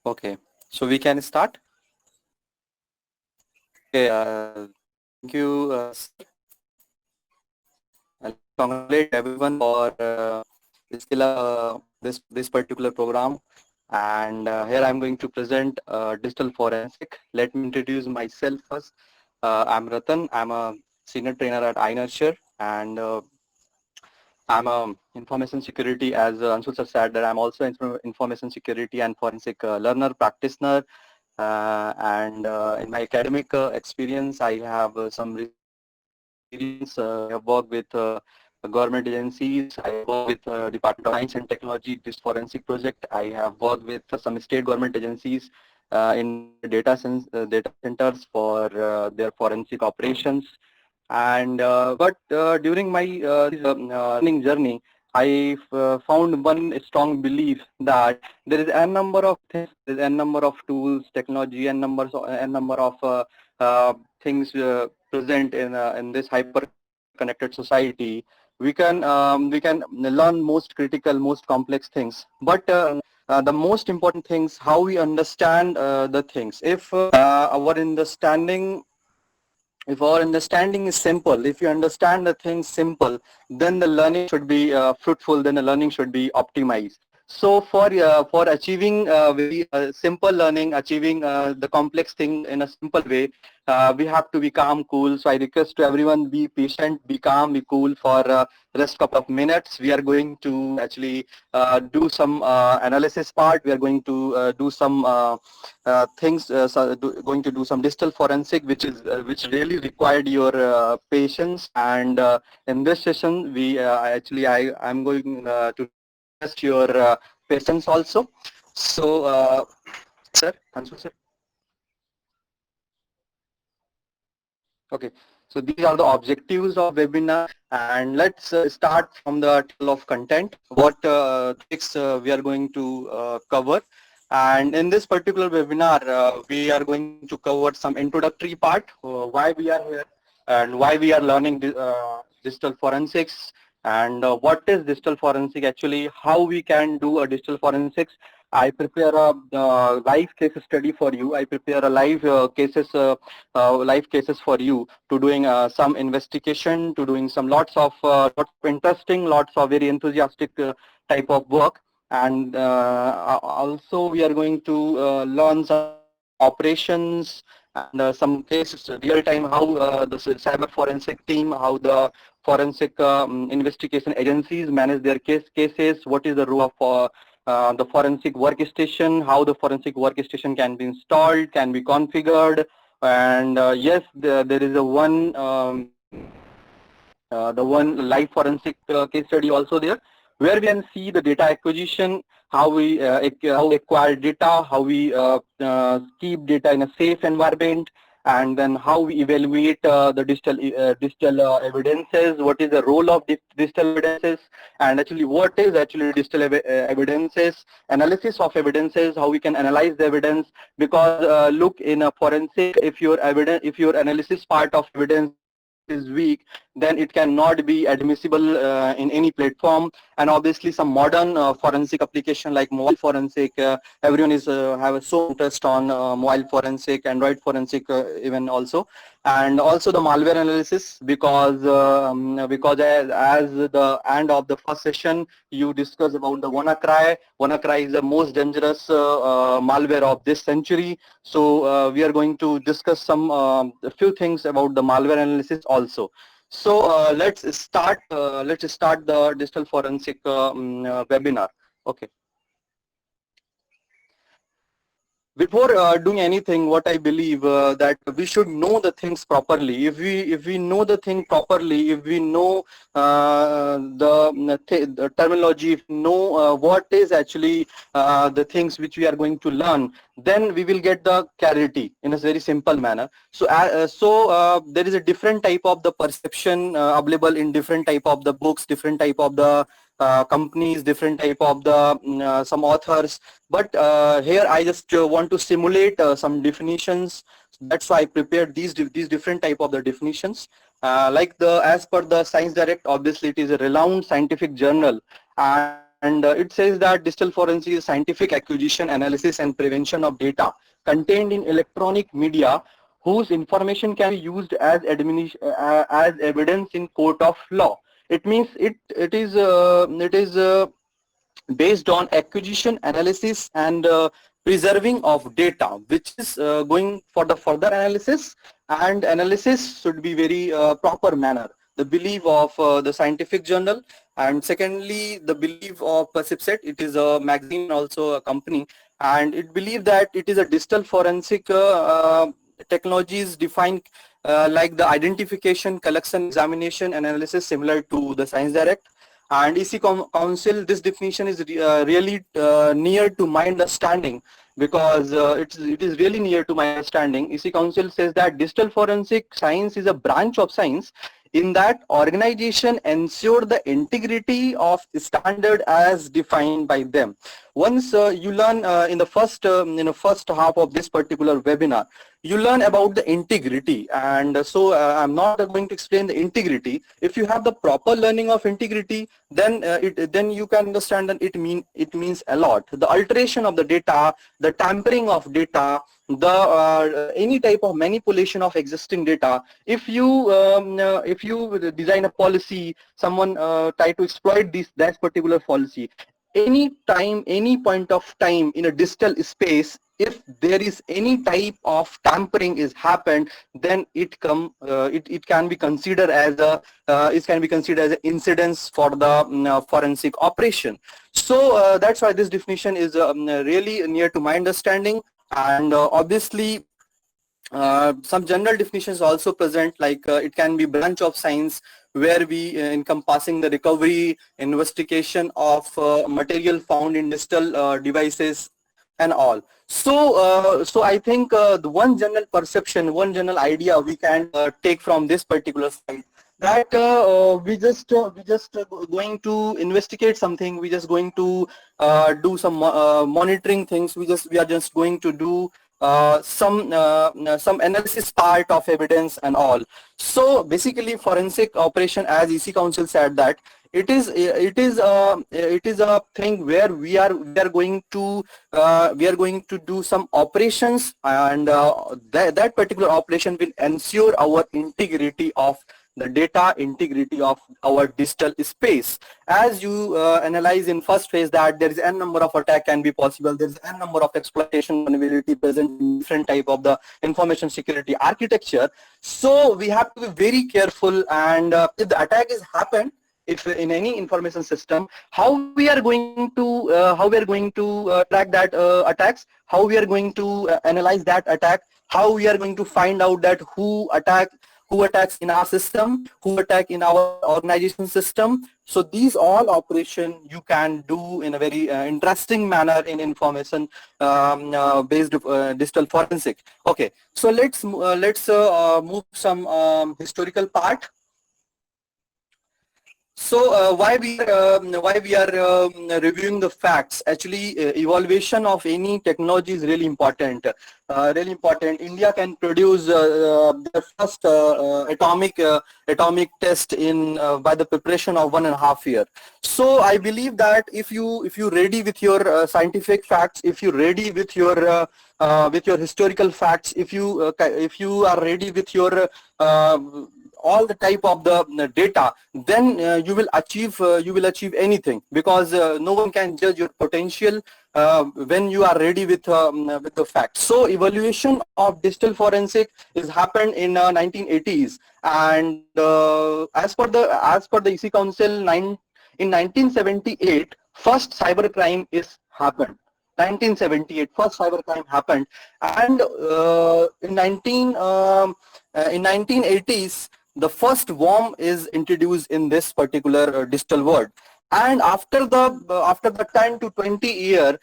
Okay, so we can start. Okay, thank you. I'll congratulate everyone for still this particular program. And here I'm going to present digital forensic. Let me introduce myself first. I'm Ratan. I'm a senior trainer at iNurture, and I'm a information security, as Anshul sir said, that I'm also information security and forensic learner practitioner. And in my academic experience, I have some experience. I have worked with government agencies. I have worked with Department of Science and Technology, this forensic project. I have worked with some state government agencies in data centers for their forensic operations. And but during my learning journey, I found one strong belief that there is a number of things, there is a number of tools, technology, and number of things present in this hyper connected society. We can learn most critical, most complex things, but the most important things, how we understand the things. If our understanding is simple, if you understand the things simple, then the learning should be fruitful, then the learning should be optimized. So for achieving very simple learning, achieving the complex thing in a simple way, we have to be calm, cool. So I request to everyone, be patient, be calm, be cool for rest couple of minutes. We are going to actually do some analysis part. We are going to do some going to do some digital forensic, which really required your patience. And in this session, I'm going to test your patience also. So, sir, Anshul sir. Okay, so these are the objectives of webinar, and let's start from the table of content. What topics we are going to cover, and in this particular webinar, we are going to cover some introductory part, why we are here, and why we are learning digital forensics, and what is digital forensic actually, how we can do a digital forensics. I prepare a live case study for you. I prepare a live cases for you to doing some investigation, to doing some lots of interesting, lots of very enthusiastic type of work. And also we are going to learn some operations and some cases real time, how the cyber forensic team, how the forensic investigation agencies manage their cases, what is the role of the forensic workstation, how the forensic workstation can be installed, can be configured. And yes, there is a the one live forensic case study also there, where we can see the data acquisition, how we how we acquire data, how we keep data in a safe environment, and then how we evaluate the digital evidences, what is the role of digital evidences, and actually what is actually digital evidences, analysis of evidences, how we can analyze the evidence. Because look, in a forensic, if your analysis part of evidence is weak, then it cannot be admissible in any platform. And obviously some modern forensic application like mobile forensic, everyone is have so interest on mobile forensic, Android forensic even also, and also the malware analysis. Because as the end of the first session, you discussed about the WannaCry. WannaCry is the most dangerous malware of this century. So we are going to discuss some a few things about the malware analysis also. So let's start the digital forensic webinar. Okay. Before doing anything, what I believe that we should know the things properly. If we know the thing properly, if we know the terminology, if we know what is actually the things which we are going to learn, then we will get the clarity in a very simple manner. So there is a different type of the perception available in different type of the books, different type of the companies, different type of the some authors. But here I just want to simulate some definitions. That's why I prepared these different type of the definitions. Like as per the Science Direct, obviously it is a renowned scientific journal, and and it says that digital forensic is scientific acquisition, analysis, and prevention of data contained in electronic media whose information can be used as as evidence in court of law. It means it is based on acquisition, analysis, and preserving of data, which is going for the further analysis, and analysis should be very proper manner. The belief of the scientific journal, and secondly the belief of Percipset. It is a magazine, also a company, and it believes that it is a digital forensic technologies defined like the identification, collection, examination, and analysis similar to the Science Direct. And EC Council, this definition is really near to my understanding, because it is really near to my understanding. EC Council says that digital forensic science is a branch of science in that organization ensure the integrity of standard as defined by them. Once you learn in the first half of this particular webinar, you learn about the integrity, and so I'm not going to explain the integrity. If you have the proper learning of integrity, then then you can understand that it means a lot. The alteration of the data, the tampering of data, the any type of manipulation of existing data. If you design a policy, someone try to exploit that particular policy, any time, any point of time in a digital space, if there is any type of tampering is happened, then it can be considered as an incidence for the forensic operation. So that's why this definition is really near to my understanding. And obviously some general definitions also present, like it can be branch of science where we encompassing the recovery, investigation of material found in digital devices and all. So I think the one general perception, one general idea we can take from this particular slide, that we just going to investigate something, we just going to do some monitoring things, we are just going to do some analysis part of evidence and all. So basically forensic operation, as EC Council said, that it is a thing where we are going to do some operations, and that particular operation will ensure our integrity of the data, integrity of our digital space. As you analyze in first phase that there is n number of attack can be possible, there is n number of exploitation vulnerability present in different type of the information security architecture. So we have to be very careful, and if the attack is happened, if in any information system, how we are going to track that attacks, how we are going to analyze that attack, how we are going to find out that who attacks in our system, who attack in our organization system. So these all operation you can do in a very interesting manner in information based digital forensic. Okay, so let's move some historical part. So why we are reviewing the facts? Actually, evaluation of any technology is really important. Really important. India can produce the first atomic test in by the preparation of 1.5 years. So I believe that if you ready with your scientific facts, if you ready with your historical facts, if you are ready with your all the type of the data, then you will achieve anything, because no one can judge your potential when you are ready with the facts. So evaluation of digital forensic is happened in 1980s, and as per the EC Council, in 1978 first cybercrime is happened. 1978 first cybercrime happened, and in 1980s the first worm is introduced in this particular digital world. And after the 10 to 20 year,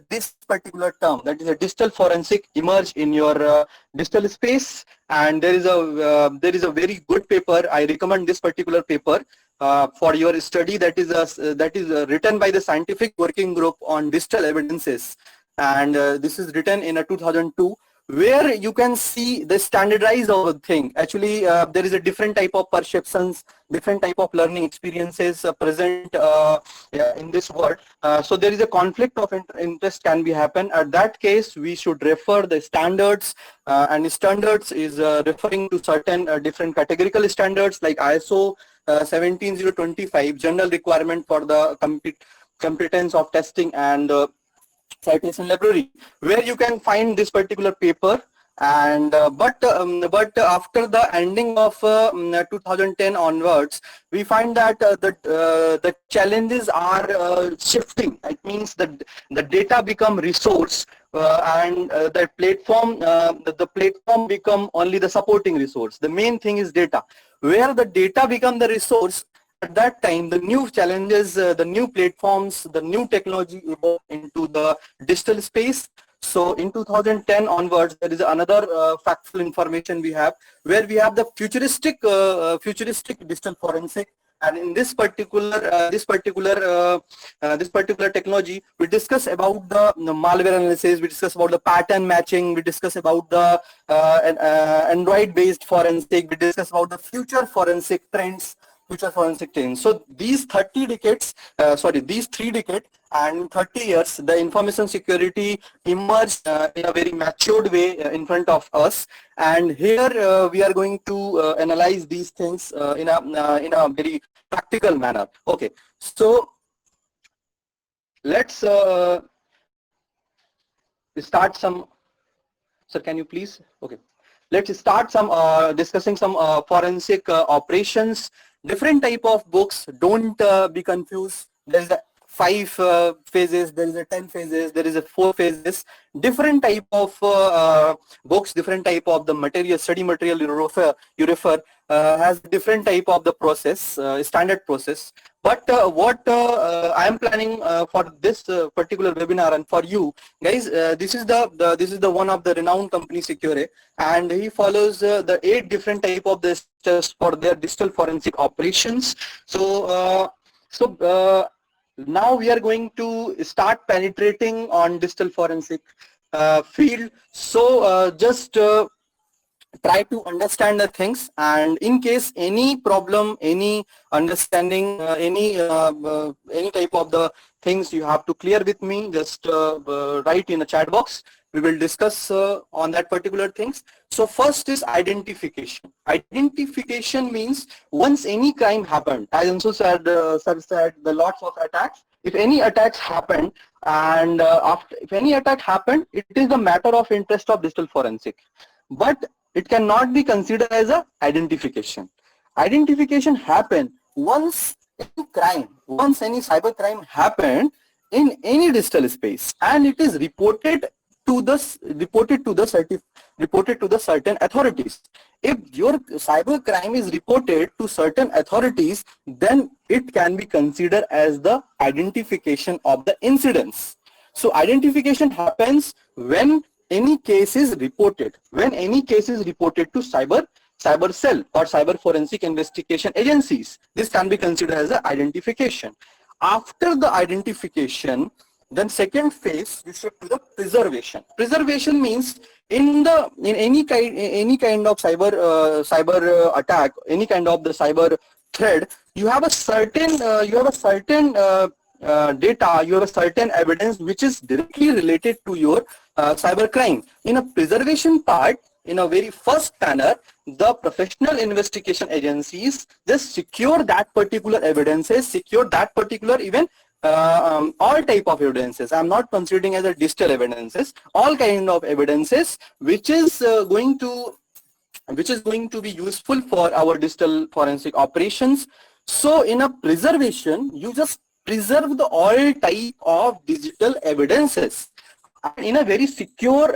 this particular term, that is a digital forensic, emerge in your digital space. And there is a very good paper. I recommend this particular paper for your study. That is written by the Scientific Working Group on Digital Evidences, and this is written in 2002. where you can see the standardized of the thing. Actually, there is a different type of perceptions, different type of learning experiences present yeah, in this world. So there is a conflict of interest can be happen. At that case, we should refer the standards, and standards is referring to certain different categorical standards like ISO 17025, general requirement for the competence of testing and citation library, where you can find this particular paper. And but after the ending of 2010 onwards, we find that the challenges are shifting. It means that the data become resource, and the platform become only the supporting resource. The main thing is data. Where the data become the resource, at that time the new challenges, the new platforms, the new technology evolve into the digital space. So in 2010 onwards, there is another factual information we have, where we have the futuristic digital forensic. And in this particular technology, we discuss about the malware analysis, we discuss about the pattern matching, we discuss about the Android based forensic, we discuss about the future forensic trends. So these 30 decades, these 3 decades and 30 years, the information security emerged in a very matured way in front of us. And here we are going to analyze these things in a very practical manner. Okay, so let's start some. Sir, can you please? Okay, let's start some discussing some forensic operations. Different type of books, don't be confused. There's a 5 phases, there is a 10 phases, there is a 4 phases. Different type of books, different type of the material, study material you refer has different type of the process, standard process. But what I am planning for this particular webinar and for you guys, this is the one of the renowned company Secure, and he follows the 8 different type of this just for their digital forensic operations. So now we are going to start penetrating on digital forensic field. So just try to understand the things, and in case any problem, any understanding, any type of the things you have to clear with me, just write in the chat box. We will discuss on that particular things. So first is identification. Identification means once any crime happened, as also said, sir said, the lots of attacks. If any attacks happened, and if any attack happened, it is the matter of interest of digital forensic. But it cannot be considered as a identification. Identification happen once any crime, once any cyber crime happened in any digital space, and it is reported to the certain authorities. If your cyber crime is reported to certain authorities, then it can be considered as the identification of the incidents. So identification happens when any case is reported, to cyber cell or cyber forensic investigation agencies. This can be considered as an identification. After the identification, then second phase you shift to the preservation. Preservation means in any kind of cyber attack, any kind of the cyber threat, you have a certain data, you have a certain evidence which is directly related to your cyber crime. In a preservation part, in a very first manner, the professional investigation agencies just secure that particular evidences, secure that particular even all type of evidences. I'm not considering as a digital evidences, all kind of evidences which is going to be useful for our digital forensic operations. So in a preservation, you just preserve the all type of digital evidences in a very secure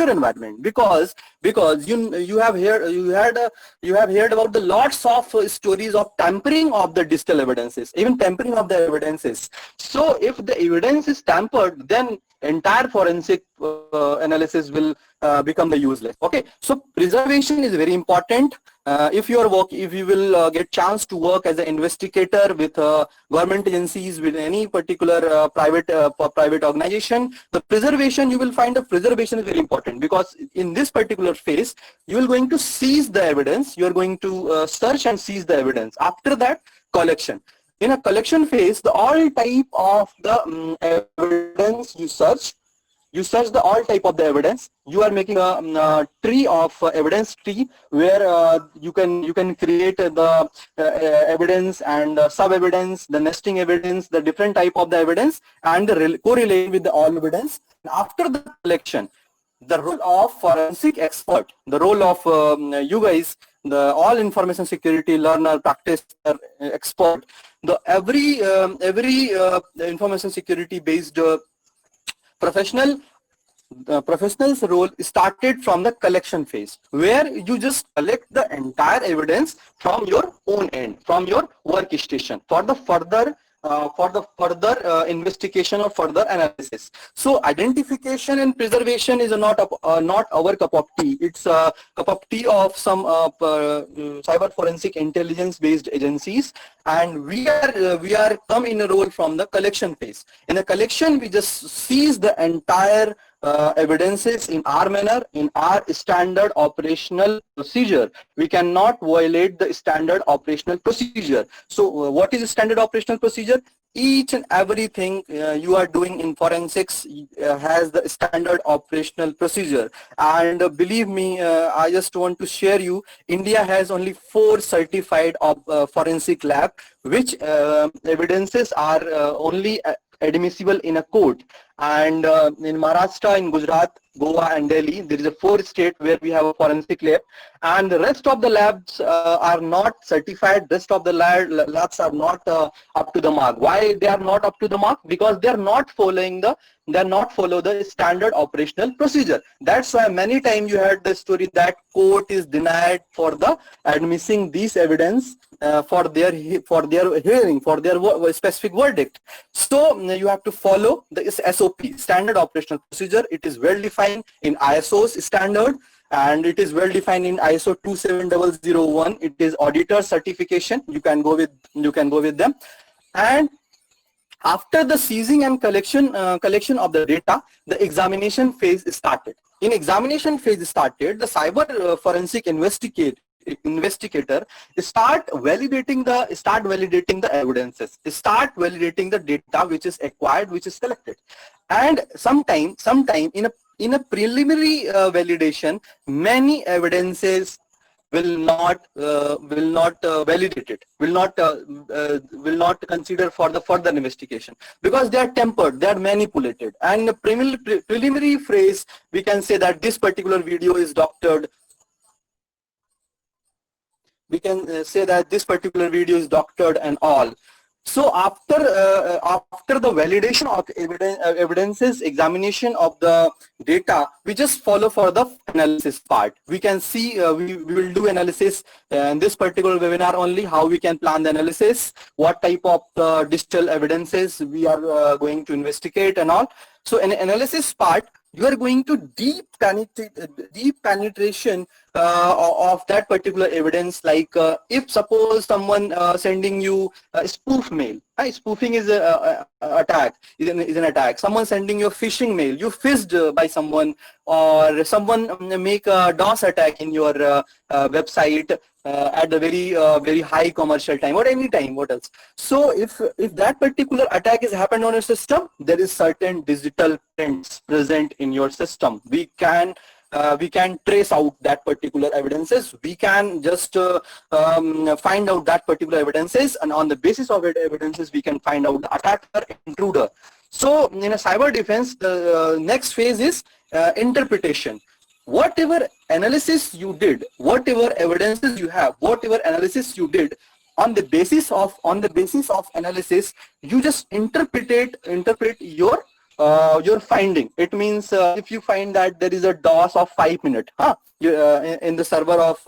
environment, because you have heard about the lots of stories of tampering of the digital evidences, even tampering of the evidences. So if the evidence is tampered, then entire forensic analysis will become the useless. Okay, so preservation is very important. if you will get chance to work as an investigator with government agencies, with any particular private organization, the preservation, you will find the preservation is very important, because in this particular phase you are going to seize the evidence, you are going to search and seize the evidence. After that, collection. In a collection phase, the all type of the evidence you search the all type of the evidence. You are making a tree of evidence tree, where you can create the evidence and sub evidence, the nesting evidence, the different type of the evidence, and the correlate with the all evidence. And after the collection, the role of forensic expert, the role of you guys, the all information security learner, practitioner, expert, the every information security based professional professional's role started from the collection phase, where you just collect the entire evidence from your own end, from your workstation, for the further investigation or further analysis. So identification and preservation is not our cup of tea. It's a cup of tea of some cyber forensic intelligence based agencies, and we are come in a role from the collection phase. In the collection, we just seize the entire evidences in our manner, in our standard operational procedure. We cannot violate the standard operational procedure. So what is standard operational procedure? Each and everything you are doing in forensics has the standard operational procedure. And believe me, I just want to share you, India has only 4 certified forensic lab, which evidences are only admissible in a court. And in Maharashtra, in Gujarat, Goa and Delhi, there is a 4 state where we have a forensic lab, and the rest of the labs are not certified. Rest of the labs are not up to the mark. Why they are not up to the mark? Because they are not following the standard operational procedure. That's why many times you heard the story that court is denied for the admitting these evidence for their hearing, for their specific verdict. So you have to follow the SOP, standard operational procedure. It is well defined in ISO's standard, and it is well defined in ISO 27001. It is auditor certification. You can go with them. And after the seizing and collection of the data, the examination phase started. In examination phase started, the cyber forensic investigator start validating the evidences, start validating the data which is acquired, which is collected. And sometime in a preliminary validation, many evidences will not validate it, will not consider for the further investigation, because they are tempered, they are manipulated. And in the preliminary phrase, we can say that this particular video is doctored. We can say that this particular video is doctored and all. So after the validation of evidences, examination of the data, we just follow for the analysis part. We can see we will do analysis in this particular webinar only, how we can plan the analysis, what type of digital evidences we are going to investigate and all. So in analysis part, you are going to deep penetration of that particular evidence. Like if suppose someone sending you a spoof mail, spoofing is an attack. Someone sending you a phishing mail, you fished by someone, or someone make a DOS attack in your website at the very high commercial time, or any time. What else? So if that particular attack has happened on your system, there is certain digital prints present in your system. We can trace out that particular evidences. We can just find out that particular evidences, and on the basis of it evidences, we can find out the attacker, intruder. So in a cyber defense, the next phase is interpretation. Whatever analysis you did, whatever evidences you have, whatever analysis you did, on the basis of analysis, you just interpret your finding. It means if you find that there is a DOS of 5 minutes in the server of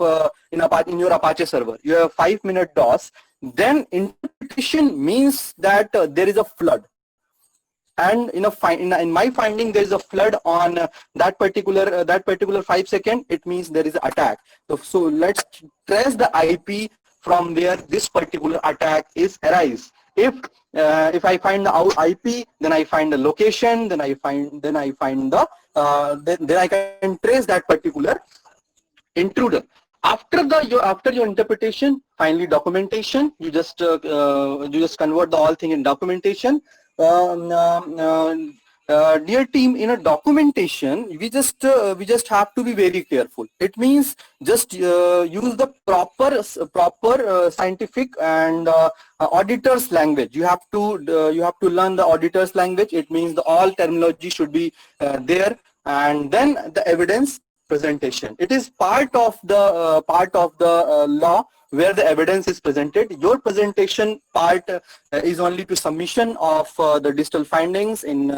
in your Apache server, you have 5-minute DOS, then interpretation means that there is a flood. and in my finding there is a flood on that particular 5 second, it means there is an attack. So let's trace the IP from where this particular attack is arise. If I find the IP, then I find the location, then I find the then I can trace that particular intruder. After your interpretation, finally documentation. You just convert the all thing in documentation. Dear team, in a documentation, we just have to be very careful. It means just use the proper scientific and auditor's language. You have to learn the auditor's language. It means the all terminology should be there, and then the evidence presentation. It is part of the law where the evidence is presented. Your presentation part is only to submission of the digital findings in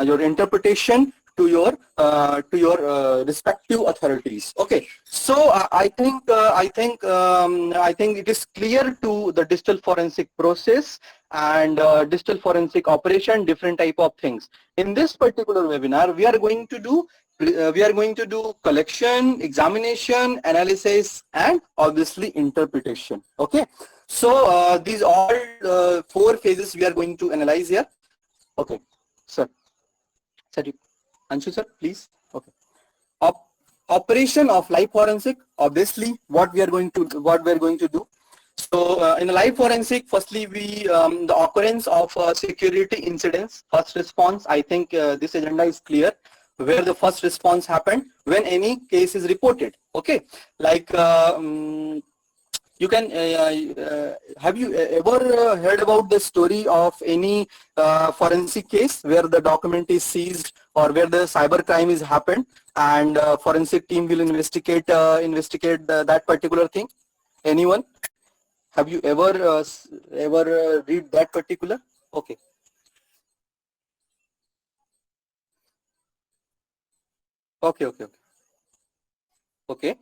your interpretation to your respective authorities. Okay, so I think it is clear to the digital forensic process and digital forensic operation, different type of things. In this particular webinar, we are going to do collection, examination, analysis, and obviously interpretation. Okay, so these all 4 phases we are going to analyze here. Okay, sir, Anshu sir, please. Okay, operation of live forensic. Obviously, what we are going to do. So in the live forensic, firstly the occurrence of security incidents, first response. I think this agenda is clear, where the first response happened when any case is reported. Okay, like you can have you ever heard about the story of any forensic case where the document is seized or where the cyber crime is happened, and forensic team will investigate that particular thing? Anyone? Have you ever read that particular? Okay. Okay,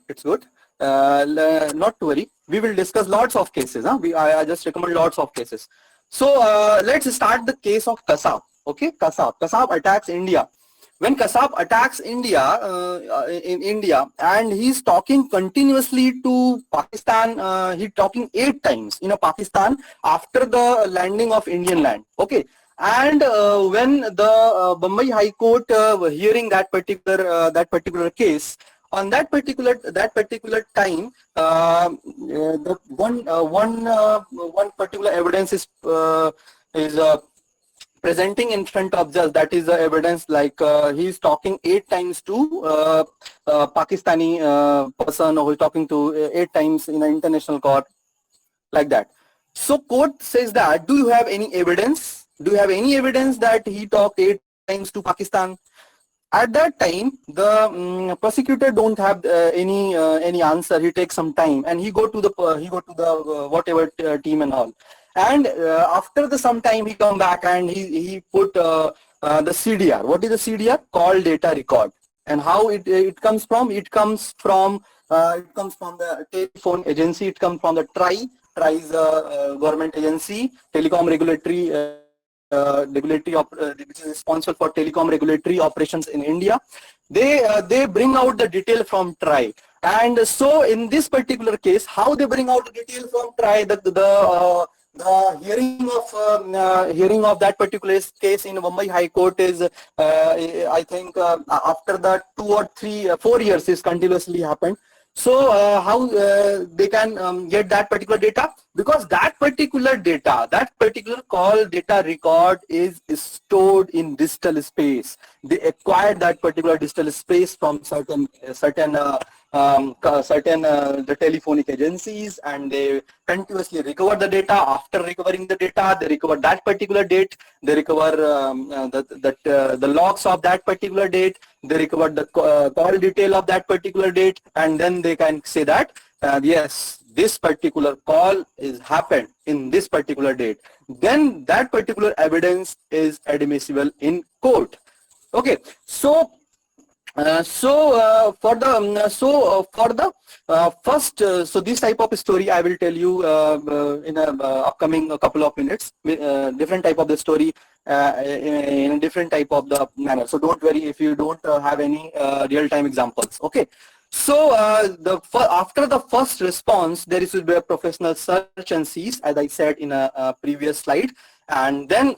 it's good. Not to worry. We will discuss lots of cases. I just recommend lots of cases. So let's start the case of Kasab. Okay, Kasab attacks India. When Kasab attacks India in India, and he's talking continuously to Pakistan, he's talking 8 times in Pakistan after the landing of Indian land. Okay. And when the Bombay High Court hearing that particular case, on that particular time, the one particular evidence is presenting in front of judge. That is the evidence, like he is talking 8 times to Pakistani person, who is talking to 8 times in an international court, like that. So court says that, do you have any evidence? Do you have any evidence that he talked 8 times to Pakistan? At that time, the prosecutor don't have any answer. He takes some time, and he go to the whatever team and all. And after some time, he come back and he put the CDR. What is the CDR? Call data record. And how it comes from? It comes from the telephone agency. It comes from the TRAI. TRAI is a government agency, telecom regulatory. Which is responsible for telecom regulatory operations in India. They bring out the detail from TRAI, and so in this particular case, how they bring out the detail from TRAI, the hearing of that particular case in Mumbai High Court is I think after the 2 or 3 4 years is continuously happened. So how they can get that particular data? Because that particular data, that particular call data record is stored in digital space. They acquired that particular digital space from certain the telephonic agencies, and they continuously recover the data. After recovering the data, they recover that particular date. They recover the logs of that particular date. They recover the call detail of that particular date, and then they can say that yes, this particular call is happened in this particular date. Then that particular evidence is admissible in court. Okay, so for the first, so this type of story I will tell you in a upcoming couple of minutes. Different type of the story in a different type of the manner. So don't worry if you don't have any real-time examples. Okay. So after the first response, there is will be a professional search and seize, as I said in a previous slide, and then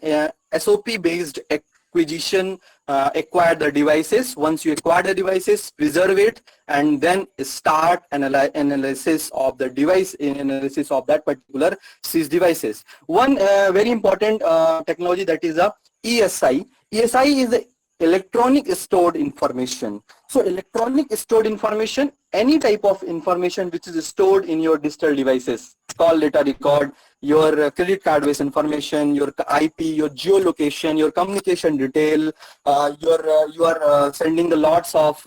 SOP-based acquisition, acquire the devices. Once you acquire the devices, preserve it, and then start analysis of the device, analysis of that particular seized devices. One very important technology, that is a ESI. ESI is the electronic stored information. So electronic stored information, any type of information which is stored in your digital devices, call data record, your credit card based information, your IP, your geolocation, your communication detail, you are sending the lots of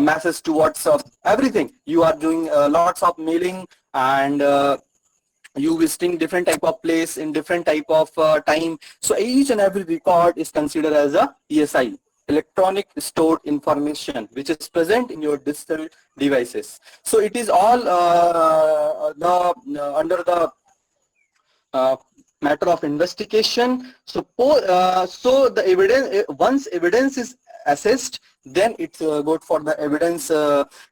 messages to WhatsApp, everything. You are doing lots of mailing, and you visiting different type of place in different type of time. So each and every record is considered as a ESI, electronic stored information, which is present in your digital devices. So it is all under the matter of investigation. So the evidence, once evidence is assessed, then it's good for the evidence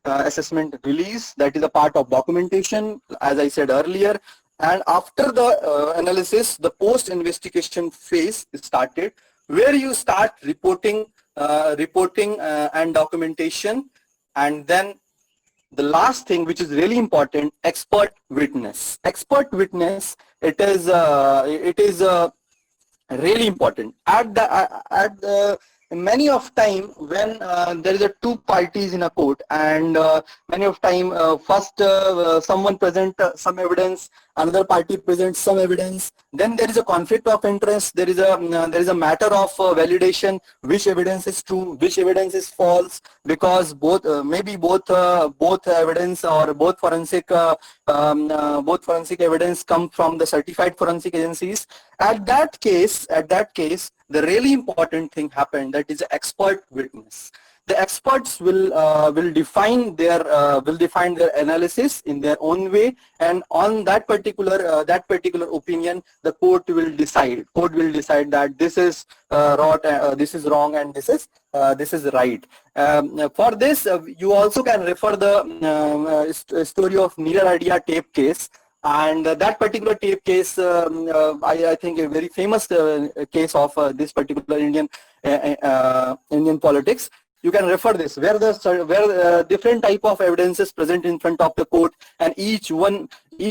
assessment release. That is a part of documentation, as I said earlier. And after the analysis, the post-investigation phase is started, where you start reporting and documentation. And then the last thing, which is really important, expert witness. Expert witness, it is really important. Many of time when there is a two parties in a court, and many of time first someone present some evidence, another party presents some evidence, then there is a conflict of interest. There is a matter of validation, which evidence is true, which evidence is false, because both maybe both evidence or both forensic evidence come from the certified forensic agencies. At that case, the really important thing happened, that is expert witness. The experts will define their analysis in their own way, and on that particular opinion, the court will decide that this is this is wrong, and this is right. For this, you also can refer the story of Neeraj tape case. And that particular tape case, I think a very famous case of this particular Indian politics. You can refer this, where different type of evidence is present in front of the court, and each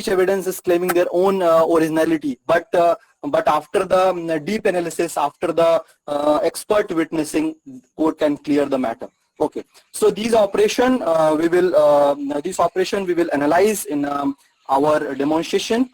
evidence is claiming their own originality. But after the deep analysis, after the expert witnessing, court can clear the matter. Okay, so these operation we will analyze in our demonstration.